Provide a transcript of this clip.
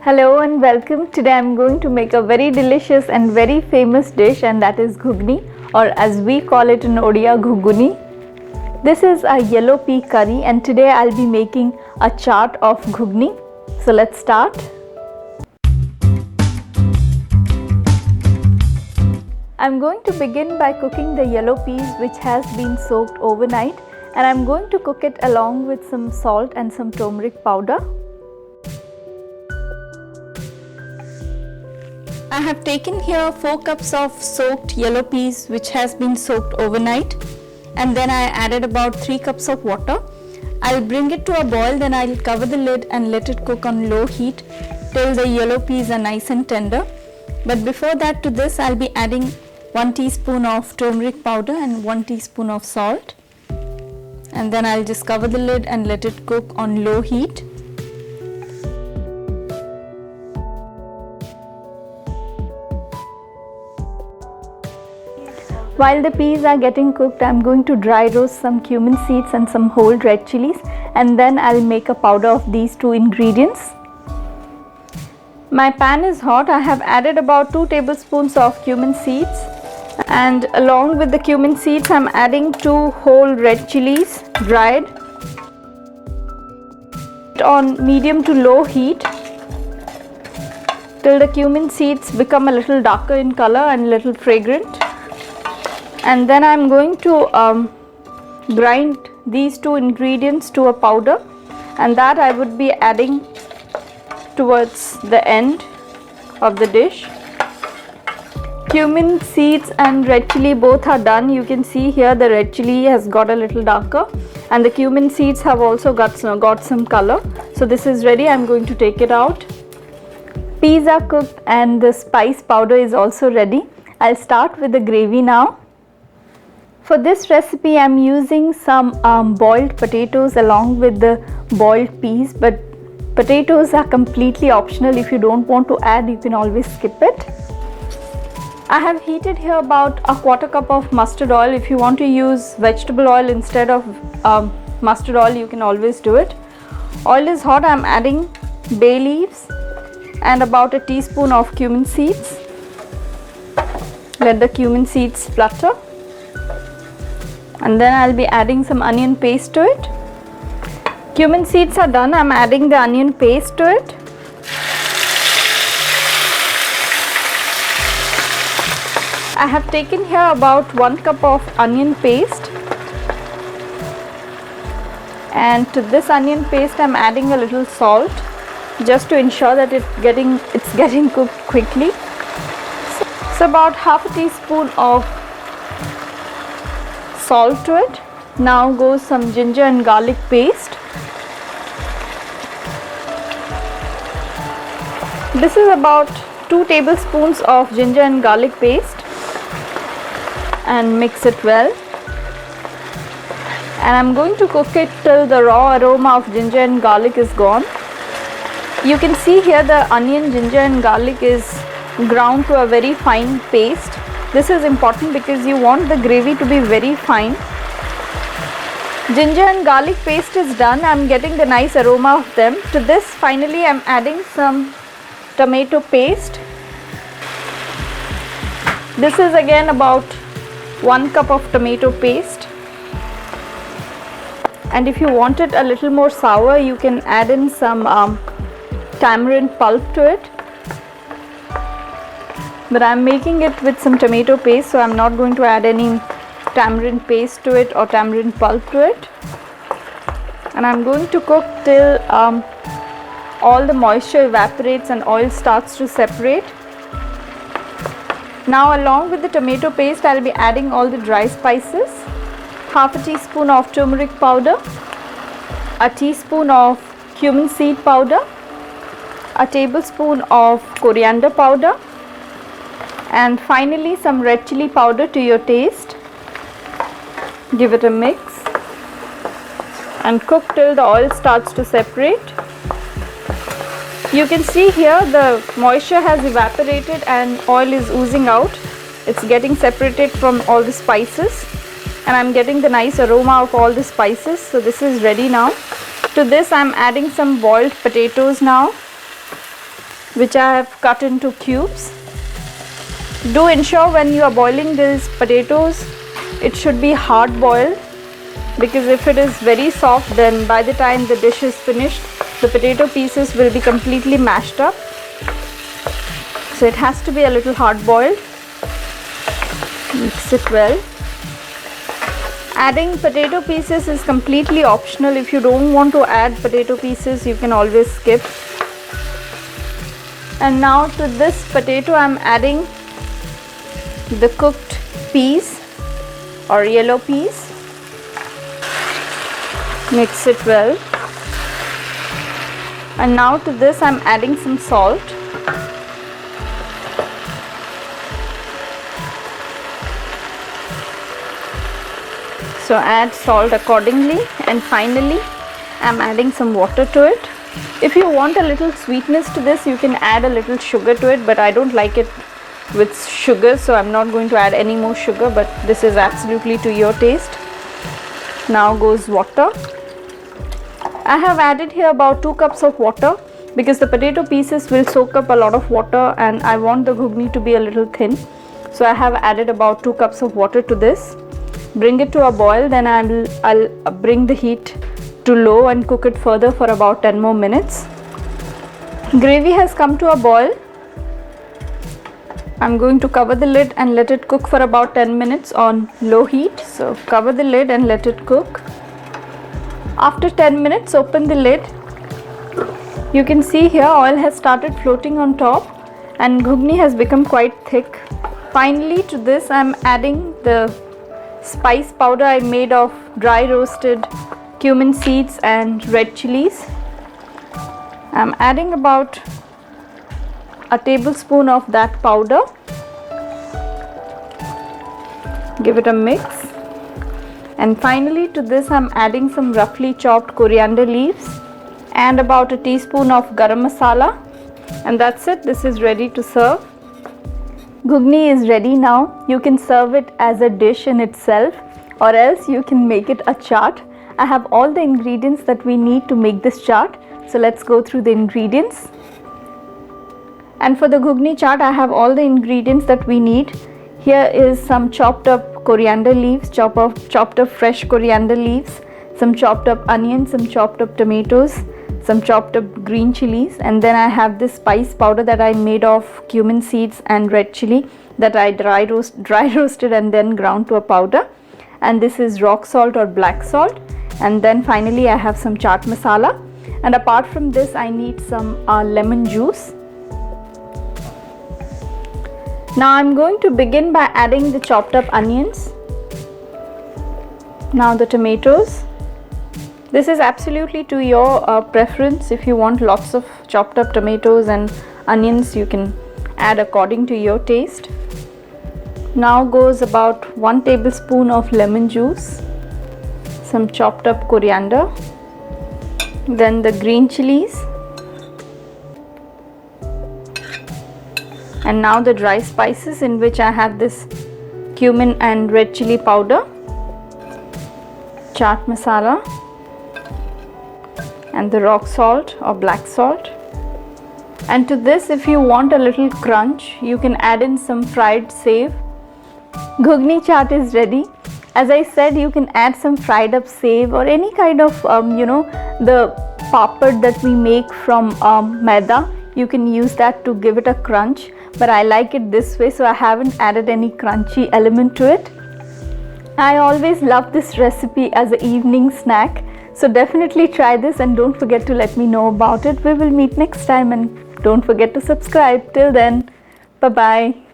Hello and welcome. Today I'm going to make a very delicious and very famous dish, and that is Ghugni, or as we call it in Odia, Ghuguni. This is a yellow pea curry, and today I'll be making a chaat of Ghugni. So let's start. I'm going to begin by cooking the yellow peas which has been soaked overnight, and I'm going to cook it along with some salt and some turmeric powder. I have taken here 4 cups of soaked yellow peas which has been soaked overnight, and then I added about 3 cups of water. I'll bring it to a boil, then I'll cover the lid and let it cook on low heat till the yellow peas are nice and tender. But before that, to this I'll be adding 1 teaspoon of turmeric powder and 1 teaspoon of salt, and then I'll just cover the lid and let it cook on low heat. While the peas are getting cooked, I'm going to dry roast some cumin seeds and some whole red chilies, and then I'll make a powder of these 2 ingredients. My pan is hot. I have added about 2 tablespoons of cumin seeds, and along with the cumin seeds I'm adding 2 whole red chilies dried. On medium to low heat till the cumin seeds become a little darker in color and little fragrant. And then I'm going to grind these 2 ingredients to a powder, and that I would be adding towards the end of the dish. Cumin seeds and red chili both are done. You can see here the red chili has got a little darker, and the cumin seeds have also got some color. So this is ready. I'm going to take it out. Peas are cooked and the spice powder is also ready. I'll start with the gravy now. For this recipe I'm using some boiled potatoes along with the boiled peas, but potatoes are completely optional. If you don't want to add, you can always skip it. I have heated here about a 1/4 cup of mustard oil. If you want to use vegetable oil instead of mustard oil, you can always do it. Oil is hot. I'm adding bay leaves and about a teaspoon of cumin seeds. Let the cumin seeds flutter. And then I'll be adding some onion paste to it. Cumin seeds are done. I'm adding the onion paste to it. I have taken here about 1 cup of onion paste, and to this onion paste I'm adding a little salt just to ensure that it's getting cooked quickly. So about half a teaspoon of salt to it. Now goes some ginger and garlic paste. This is about 2 tablespoons of ginger and garlic paste, and mix it well. And I'm going to cook it till the raw aroma of ginger and garlic is gone. You can see here the onion, ginger and garlic is ground to a very fine paste. This is important because you want the gravy to be very fine. Ginger and garlic paste is done. I'm getting the nice aroma of them. To this finally I'm adding some tomato paste. This is again about 1 cup of tomato paste. And if you want it a little more sour, you can add in some tamarind pulp to it. But I'm making it with some tomato paste, so I'm not going to add any tamarind paste to it or tamarind pulp to it. And I'm going to cook till all the moisture evaporates and oil starts to separate. Now along with the tomato paste, I'll be adding all the dry spices. Half a teaspoon of turmeric powder, a teaspoon of cumin seed powder, a tablespoon of coriander powder, and finally some red chili powder to your taste. Give it a mix and cook till the oil starts to separate. You can see here the moisture has evaporated and oil is oozing out. It's getting separated from all the spices, and I'm getting the nice aroma of all the spices. So this is ready now. To this I'm adding some boiled potatoes now. which I have cut into cubes. Do ensure when you are boiling these potatoes, it should be hard boiled, because if it is very soft, then by the time the dish is finished, the potato pieces will be completely mashed up. So it has to be a little hard boiled. Mix it well. Adding potato pieces is completely optional. If you don't want to add potato pieces, you can always skip. And now to this potato, I am adding the cooked peas or yellow peas. Mix it well. And now to this, I am adding some salt. So add salt accordingly, and finally I am adding some water to it. If you want a little sweetness to this, you can add a little sugar to it, but I don't like it with sugar, so I'm not going to add any more sugar, but this is absolutely to your taste. Now goes water. I have added here about 2 cups of water, because the potato pieces will soak up a lot of water and I want the ghugni to be a little thin. So I have added about 2 cups of water to this. Bring it to a boil, then I'll bring the heat to low and cook it further for about 10 more minutes. Gravy has come to a boil. I'm going to cover the lid and let it cook for about 10 minutes on low heat. So cover the lid and let it cook. After 10 minutes, open the lid. You can see here oil has started floating on top and ghugni has become quite thick. Finally, to this I am adding the spice powder I made of dry roasted cumin seeds and red chilies. I am adding about a tablespoon of that powder. Give it a mix. And finally, to this I am adding some roughly chopped coriander leaves and about a teaspoon of garam masala, and that's it. This is ready to serve. Ghugni is ready now. You can serve it as a dish in itself, or else you can make it a chaat. I have all the ingredients that we need to make this chaat. So let's go through the ingredients. And for the ghugni chaat, I have all the ingredients that we need. Here is some chopped up coriander leaves, chopped up fresh coriander leaves, some chopped up onions, some chopped up tomatoes, some chopped up green chilies, and then I have this spice powder that I made of cumin seeds and red chili that I dry roasted and then ground to a powder. And this is rock salt or black salt. And then finally I have some chaat masala. And apart from this, I need some lemon juice. Now I'm going to begin by adding the chopped up onions. Now the tomatoes. This is absolutely to your preference. If you want lots of chopped up tomatoes and onions, you can add according to your taste. Now goes about 1 tablespoon of lemon juice, some chopped up coriander, then the green chilies, and now the dry spices, in which I have this cumin and red chili powder, chaat masala, and the rock salt or black salt. And to this, if you want a little crunch, you can add in some fried save. Ghugni chaat is ready. As I said, you can add some fried up save or any kind of the papad that we make from maida. You can use that to give it a crunch, but I like it this way, so I haven't added any crunchy element to it. I always love this recipe as an evening snack. So definitely try this and don't forget to let me know about it. We will meet next time, and don't forget to subscribe. Till then, bye bye.